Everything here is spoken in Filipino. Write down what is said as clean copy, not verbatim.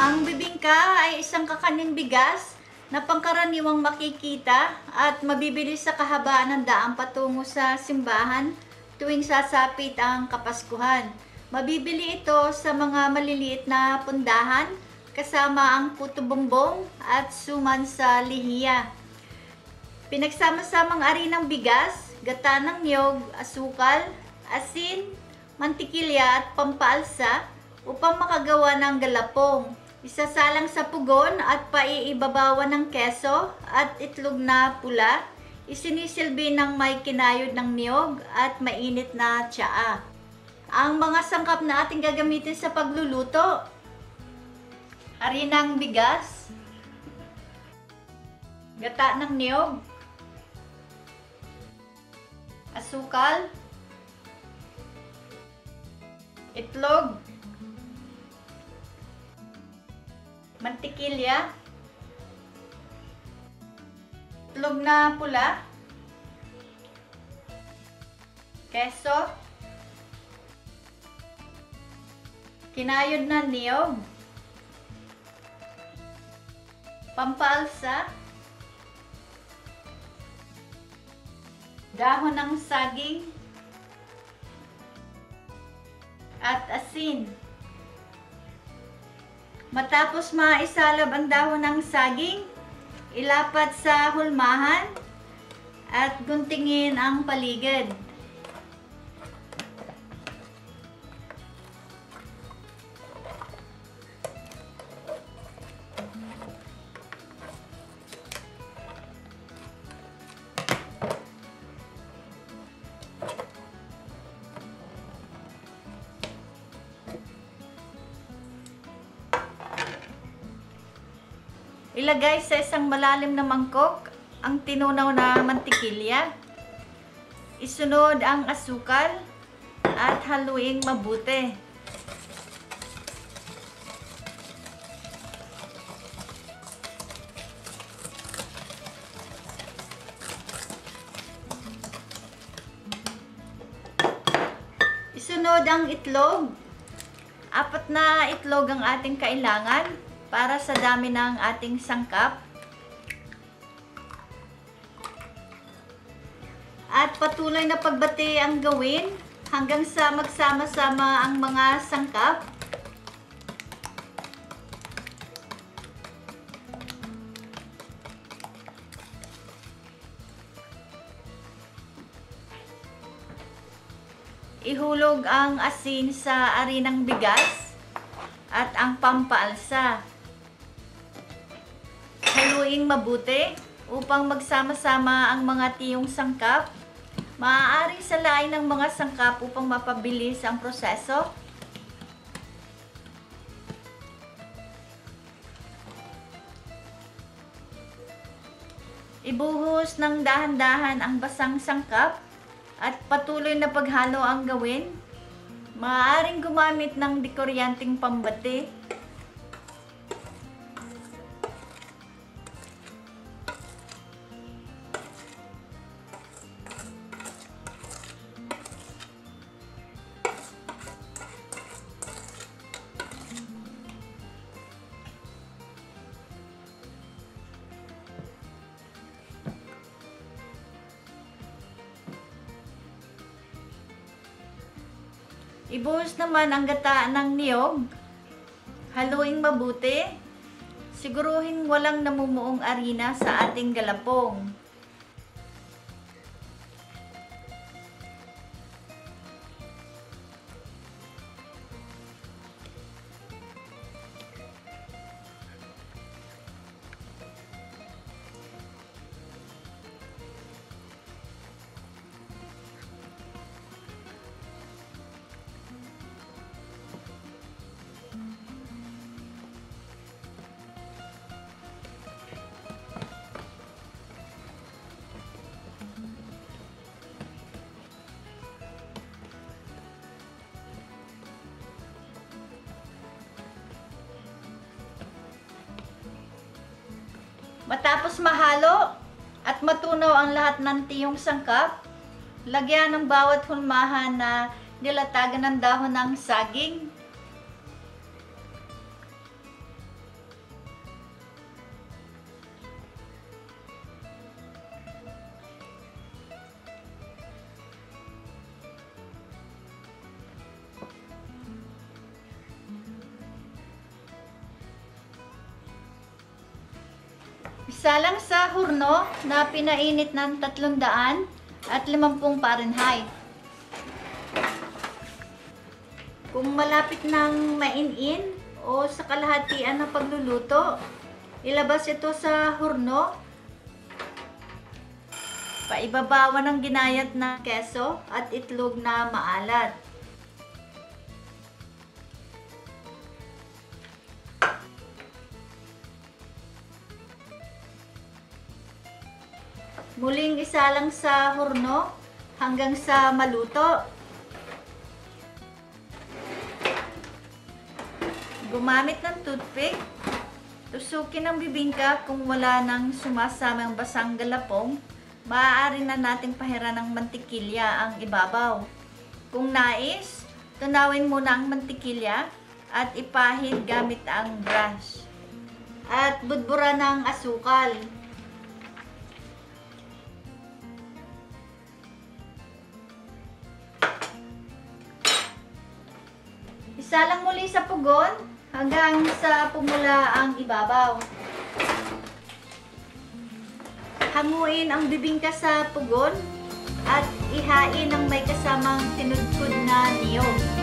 Ang bibingka ay isang kakaning bigas na pangkaraniwang makikita at mabibili sa kahabaan ng daan patungo sa simbahan tuwing sasapit ang Kapaskuhan. Mabibili ito sa mga maliliit na pundahan kasama ang puto bongbong at suman sa lihiya. Pinagsama-samang arinang bigas, gata ng niyog, asukal, asin, mantikilya at pampaalsa upang makagawa ng galapong. Isasalang sa pugon at paiibabawan ng keso at itlog na pula. Isinisilbi ng may kinayod ng niyog at mainit na tsaa. Ang mga sangkap na ating gagamitin sa pagluluto: harinang bigas, gata ng niyog, asukal, itlog, mantikilya, itlog na pula, keso, kinayod na niyog, pampaalsa, dahon ng saging, at asin. Matapos maisalab ang dahon ng saging, ilapat sa hulmahan at guntingin ang paligid. Ilagay sa isang malalim na mangkok ang tinunaw na mantikilya. Isunod ang asukal at haluing mabuti. Isunod ang itlog. 4 na itlog ang ating kailangan para sa dami ng ating sangkap. At patuloy na pagbati ang gawin hanggang sa magsama-sama ang mga sangkap. Ihulog ang asin sa arinang bigas at ang pampaalsa. Haluing mabuti upang magsama-sama ang mga tiyong sangkap. Maaari salain ng mga sangkap upang mapabilis ang proseso. Ibuhos ng dahan-dahan ang basang sangkap at patuloy na paghalo ang gawin. Maaaring gumamit ng dekoryanting pambati. Ibuhos naman ang gata ng niyog. Haluing mabuti. Siguruhin walang namumuong arina sa ating galapong. Matapos mahalo at matunaw ang lahat ng tiyong sangkap, lagyan ng bawat hulmahan na nilatagan ng dahon ng saging. Isalang sa hurno na pinainit ng 350 Fahrenheit. Kung malapit ng mainin o sa kalahatian ng pagluluto, ilabas ito sa hurno. Paibabawan ng ginayat na keso at itlog na maalat. Muling isalang sa hurno hanggang sa maluto. Gumamit ng toothpick. Tusukin ang bibingka kung wala nang sumasamang basang galapong. Maaari na nating pahiran ng mantikilya ang ibabaw. Kung nais, tunawin muna ang mantikilya at ipahid gamit ang brush. At budbura ng asukal. Isalang muli sa pugon hanggang sa pumula ang ibabaw. Hanguin ang bibingka sa pugon at ihain ng may kasamang tinudkod na niyog.